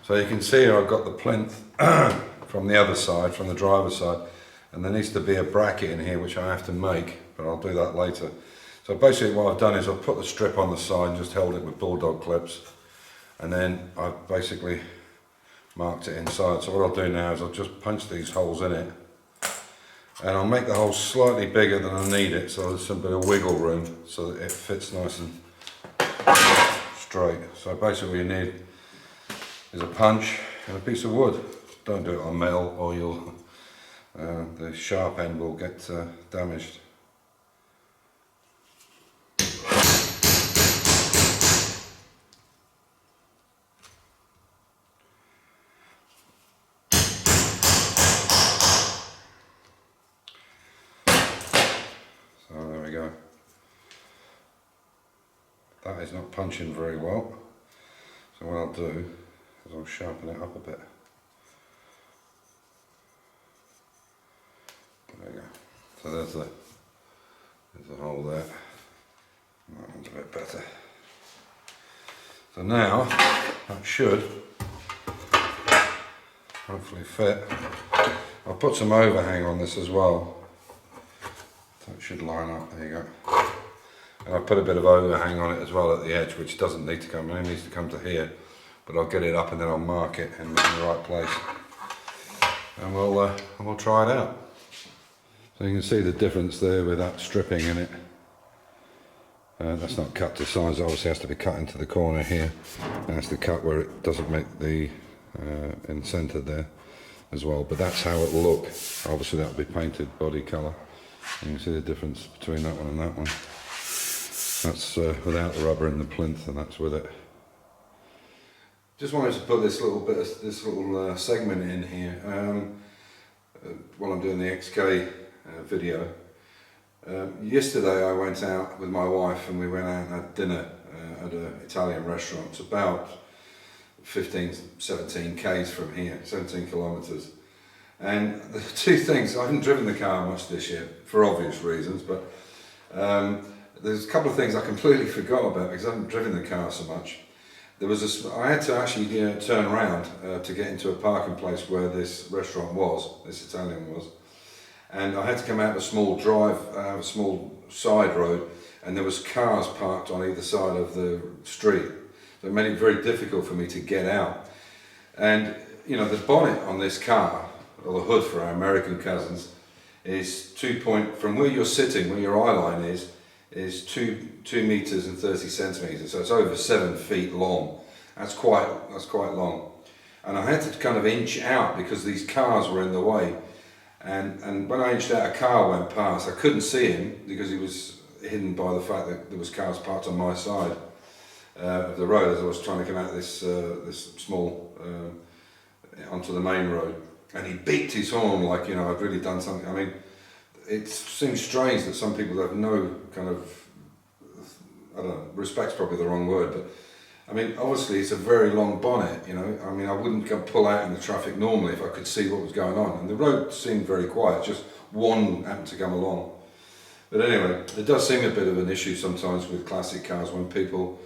So you can see here I've got the plinth from the other side, from the driver's side, and there needs to be a bracket in here which I have to make, but I'll do that later. So basically what I've done is I've put the strip on the side and just held it with bulldog clips, and then I've basically marked it inside. So what I'll do now is I'll just punch these holes in it, and I'll make the hole slightly bigger than I need it, so there's some bit of wiggle room so that it fits nice and straight. So basically what you need is a punch and a piece of wood. Don't do it on metal or you'll the sharp end will get damaged. So there we go. That is not punching very well. So what I'll do is I'll sharpen it up a bit. There we go. So there's the hole there. That one's a bit better. So now that should hopefully fit. I'll put some overhang on this as well. So it should line up. There you go. And I'll put a bit of overhang on it as well at the edge, which doesn't need to come. It only needs to come to here, but I'll get it up and then I'll mark it in the right place, and we'll try it out. So you can see the difference there with that stripping in it. That's not cut to size. It obviously has to be cut into the corner here. That's the cut where it doesn't make the in centre there as well. But that's how it'll look. Obviously that'll be painted body colour. You can see the difference between that one and that one. That's without the rubber in the plinth, and that's with it. Just wanted to put this little segment in here while I'm doing the XK video. Yesterday I went out with my wife and we went out and had dinner at an Italian restaurant. It's about 15-17 k's from here, 17 kilometres. And the two things, I haven't driven the car much this year for obvious reasons, but there's a couple of things I completely forgot about because I haven't driven the car so much. I had to actually turn around to get into a parking place where this restaurant was, this Italian was, and I had to come out a small drive, a small side road, and there was cars parked on either side of the street. So it made it very difficult for me to get out. And you know, the bonnet on this car, or the hood for our American cousins, is from where you're sitting, where your eye line is 2 meters and 30 centimeters, so it's over 7 feet long. That's quite long. And I had to kind of inch out because these cars were in the way. And when I inched out, a car went past. I couldn't see him because he was hidden by the fact that there was cars parked on my side of the road as I was trying to come out this small onto the main road. And he beeped his horn like, you know, I'd really done something. I mean, it seems strange that some people have no kind of, I don't know, respect's probably the wrong word, but I mean, obviously it's a very long bonnet, you know. I mean, I wouldn't go pull out in the traffic normally if I could see what was going on. And the road seemed very quiet, just one happened to come along. But anyway, it does seem a bit of an issue sometimes with classic cars when people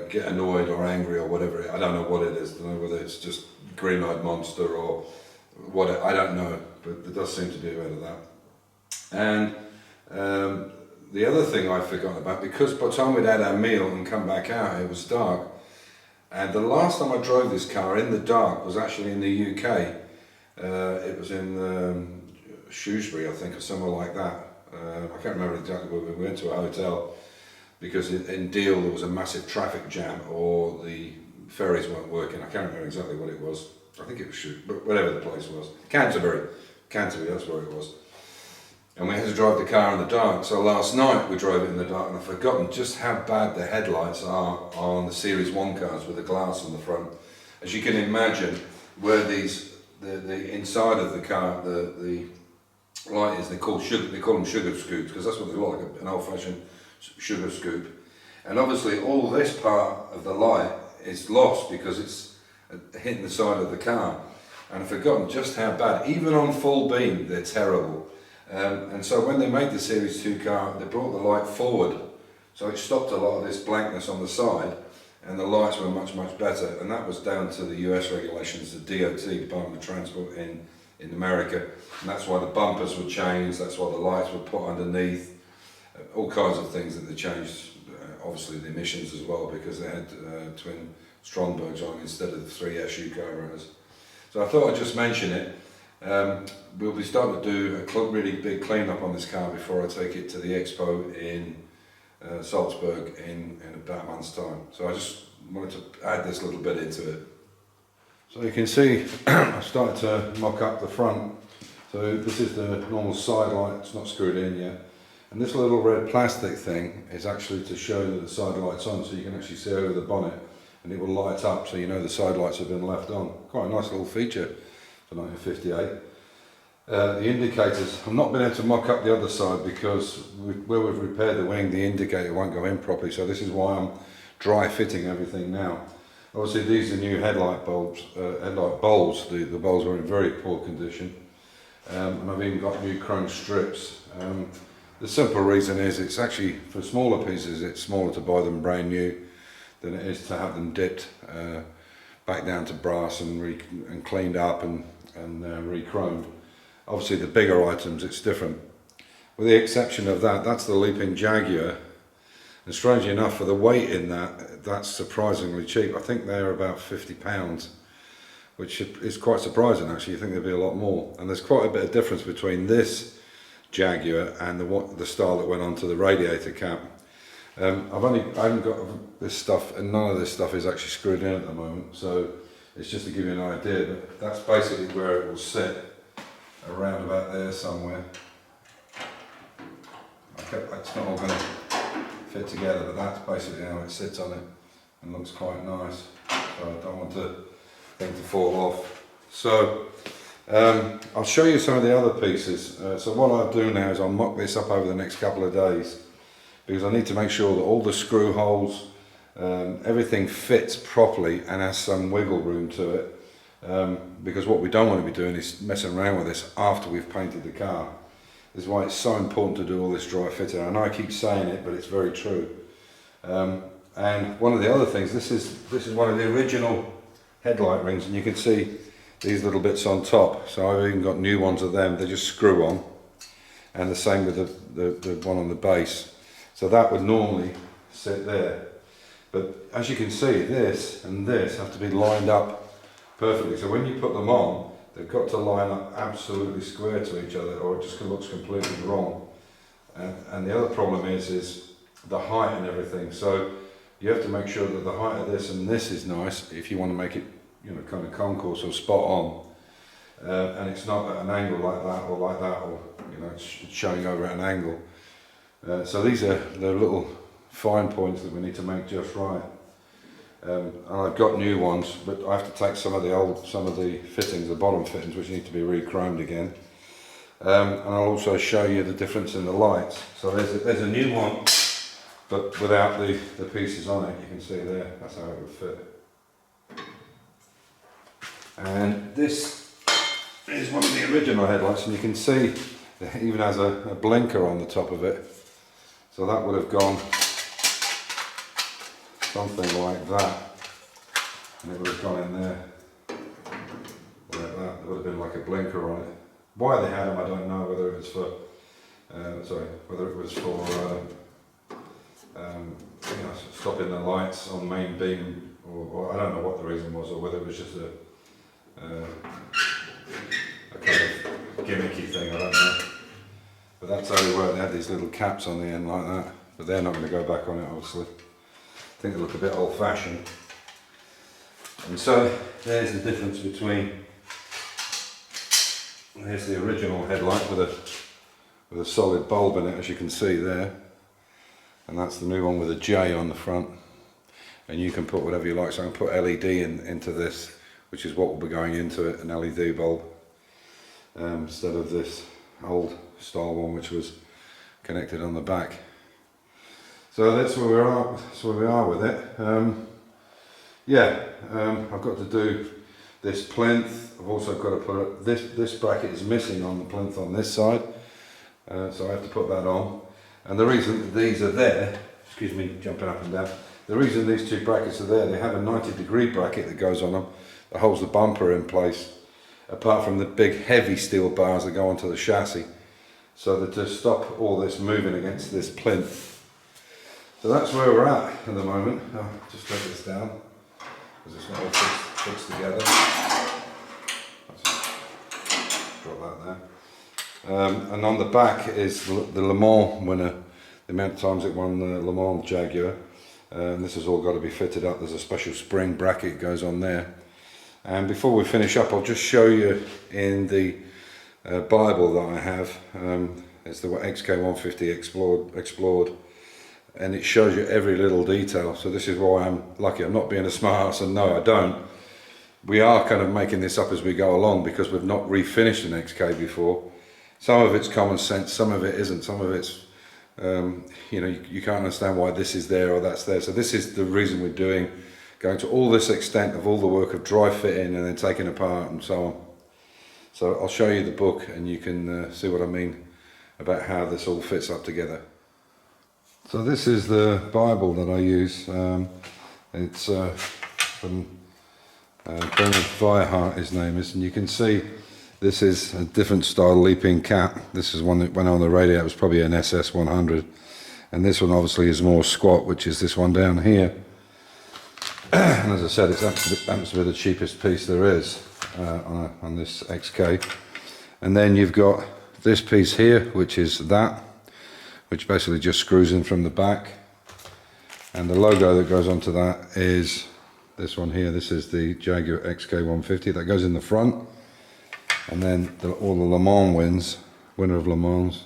get annoyed or angry or whatever. I don't know what it is. I don't know whether it's just green-eyed monster or what, I don't know, but there does seem to be a bit of that. And the other thing I forgot about, because by the time we'd had our meal and come back out, it was dark. And the last time I drove this car in the dark was actually in the UK. It was in Shrewsbury, I think, or somewhere like that. I can't remember exactly where we went to a hotel, because in Deal there was a massive traffic jam, or the ferries weren't working. I can't remember exactly what it was. I think it was Shrewsbury, but whatever the place was. Canterbury, that's where it was. And we had to drive the car in the dark. So last night we drove it in the dark, and I've forgotten just how bad the headlights are on the Series 1 cars with the glass on the front. As you can imagine, where the inside of the car, the light is, they call them sugar scoops, because that's what they look like, an old-fashioned sugar scoop. And obviously all this part of the light is lost because it's hitting the side of the car. And I've forgotten just how bad, even on full beam, they're terrible. And so when they made the Series 2 car, they brought the light forward, so it stopped a lot of this blankness on the side, and the lights were much better, and that was down to the US regulations, the DOT, Department of Transport in America, and that's why the bumpers were changed, that's why the lights were put underneath, all kinds of things that they changed, obviously the emissions as well, because they had twin Strombergs on instead of the 3 SU carburetors. So I thought I'd just mention it. We'll be starting to do a really big clean-up on this car before I take it to the expo in Salzburg in about a month's time. So I just wanted to add this little bit into it. So you can see I started to mock up the front. So this is the normal side light, it's not screwed in yet. And this little red plastic thing is actually to show that the side light's on, so you can actually see over the bonnet and it will light up so you know the side lights have been left on. Quite a nice little feature for 1958. The indicators, I've not been able to mock up the other side because where we've repaired the wing, the indicator won't go in properly, so this is why I'm dry fitting everything now. Obviously these are new headlight bulbs, the bulbs are in very poor condition, and I've even got new chrome strips. The simple reason is it's actually, for smaller pieces, it's smaller to buy them brand new than it is to have them dipped back down to brass and cleaned up and re-chromed. Obviously the bigger items it's different. With the exception of that, that's the Leaping Jaguar, and strangely enough for the weight in that, that's surprisingly cheap. I think they're about £50, which is quite surprising actually. You think there'd be a lot more, and there's quite a bit of difference between this Jaguar and the style that went onto the radiator cap. I haven't got this stuff, and none of this stuff is actually screwed in at the moment, so it's just to give you an idea, but that's basically where it will sit, around about there somewhere. It's not all going to fit together, but that's basically how it sits on it and looks quite nice, so I don't want the thing to fall off. So I'll show you some of the other pieces. So what I'll do now is I'll mock this up over the next couple of days, because I need to make sure that all the screw holes, everything fits properly and has some wiggle room to it, because what we don't want to be doing is messing around with this after we've painted the car. This is why it's so important to do all this dry fitting. I know I keep saying it, but it's very true. And one of the other things, this is one of the original headlight rings, and you can see these little bits on top, so I've even got new ones of them. They just screw on, and the same with the one on the base. So that would normally sit there, but as you can see, this and this have to be lined up perfectly. So when you put them on, they've got to line up absolutely square to each other, or it just looks completely wrong. And the other problem is the height and everything. So you have to make sure that the height of this and this is nice if you want to make it, you know, kind of concourse or spot on, and it's not at an angle like that, or you know, it's showing over at an angle. So these are the little fine points that we need to make just right. And I've got new ones, but I have to take some of the fittings, the bottom fittings, which need to be re-chromed again. And I'll also show you the difference in the lights. So there's a new one, but without the pieces on it. You can see there, that's how it would fit. And this is one of the original headlights, and you can see it even has a blinker on the top of it. So that would have gone something like that, and it would have gone in there like that. There would have been like a blinker on it. Why they had them, I don't know. Whether it was for you know, stopping the lights on main beam, or I don't know what the reason was, or whether it was just a kind of gimmicky thing. I don't know. But that's how they work. They had these little caps on the end like that, but they're not going to go back on it, obviously. I think they look a bit old-fashioned. And so there's the difference between, here's the original headlight with a solid bulb in it, as you can see there, and that's the new one with a J on the front. And you can put whatever you like, so I can put LED into this, which is what will be going into it, an LED bulb, instead of this old style one which was connected on the back. So that's where we are. That's where we are with it. I've got to do this plinth. I've also got to put this bracket is missing on the plinth on this side, so I have to put that on. And the reason that these are there, excuse me, jumping up and down. The reason these two brackets are there, they have a 90-degree bracket that goes on them that holds the bumper in place, apart from the big heavy steel bars that go onto the chassis, so that to stop all this moving against this plinth. So that's where we're at the moment. I'll just let this down because it's not all fixed together. Drop that there. And on the back is the Le Mans winner, the amount of times it won the Le Mans Jaguar. This has all got to be fitted up. There's a special spring bracket goes on there. And before we finish up, I'll just show you in the Bible that I have. It's the XK 150 Explored, and it shows you every little detail. So this is why I'm lucky. I'm not being a smart ass, and no, I don't. We are kind of making this up as we go along because we've not refinished an XK before. Some of it's common sense, some of it isn't. Some of it's you know, you can't understand why this is there or that's there. So this is the reason we're going to all this extent of all the work of dry fitting and then taking apart and so on. So I'll show you the book and you can see what I mean about how this all fits up together. So this is the Bible that I use. It's from Bernard Weihart, his name is, and you can see this is a different style leaping cap. This is one that went on the radio. It was probably an SS 100, and this one obviously is more squat, which is this one down here. And as I said, it happens to be the cheapest piece there is on this XK. And then you've got this piece here, which is that, which basically just screws in from the back. And the logo that goes onto that is this one here. This is the Jaguar XK 150 that goes in the front. And then all the Le Mans winner of Le Mans,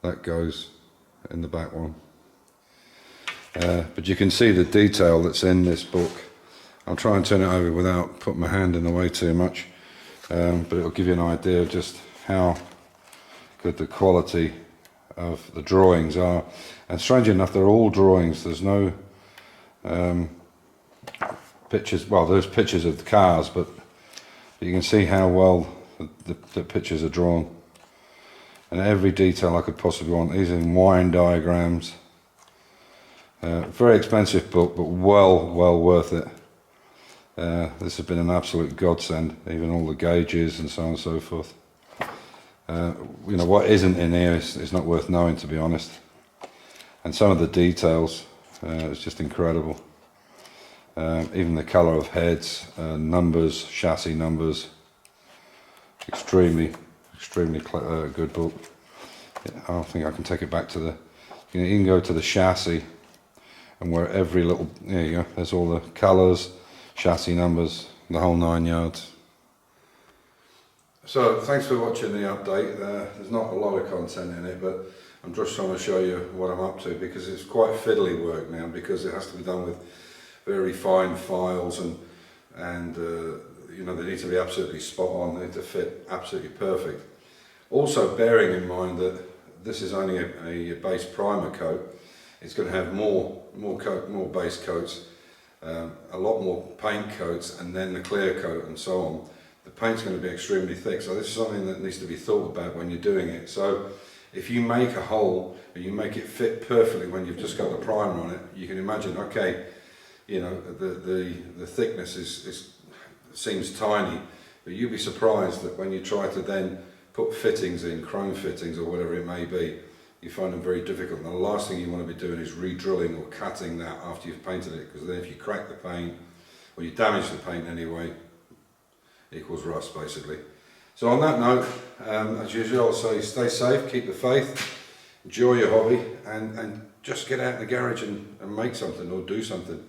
that goes in the back one. But you can see the detail that's in this book. I'll try and turn it over without putting my hand in the way too much, but it'll give you an idea of just how good the quality of the drawings are. And strangely enough, they're all drawings. There's no pictures. Well, there's pictures of the cars, but you can see how well the pictures are drawn. And every detail I could possibly want. These are in wind diagrams. Very expensive book, but well worth it. This has been an absolute godsend, even all the gauges and so on and so forth. You know, what isn't in here is not worth knowing, to be honest. And some of the details, it's just incredible. Even the colour of heads, numbers, chassis numbers. Extremely good book. I don't think I can take it back to the, you can go to the chassis, and where every little, there you go, there's all the colours, chassis numbers, the whole 9 yards. So thanks for watching the update. There's not a lot of content in it, but I'm just trying to show you what I'm up to, because it's quite fiddly work now, because it has to be done with very fine files, and you know, they need to be absolutely spot on. They need to fit absolutely perfect. Also, bearing in mind that this is only a base primer coat, it's going to have more base coats, a lot more paint coats, and then the clear coat and so on. The paint's going to be extremely thick, so this is something that needs to be thought about when you're doing it. So if you make a hole and you make it fit perfectly when you've just got the primer on it, you can imagine, okay, you know, the thickness seems tiny, but you'd be surprised that when you try to then put fittings in, chrome fittings or whatever it may be, you find them very difficult. And the last thing you want to be doing is re-drilling or cutting that after you've painted it, because then if you crack the paint, or you damage the paint anyway, equals rust basically. So on that note, as usual, I'll say stay safe, keep the faith, enjoy your hobby, and just get out in the garage and make something or do something.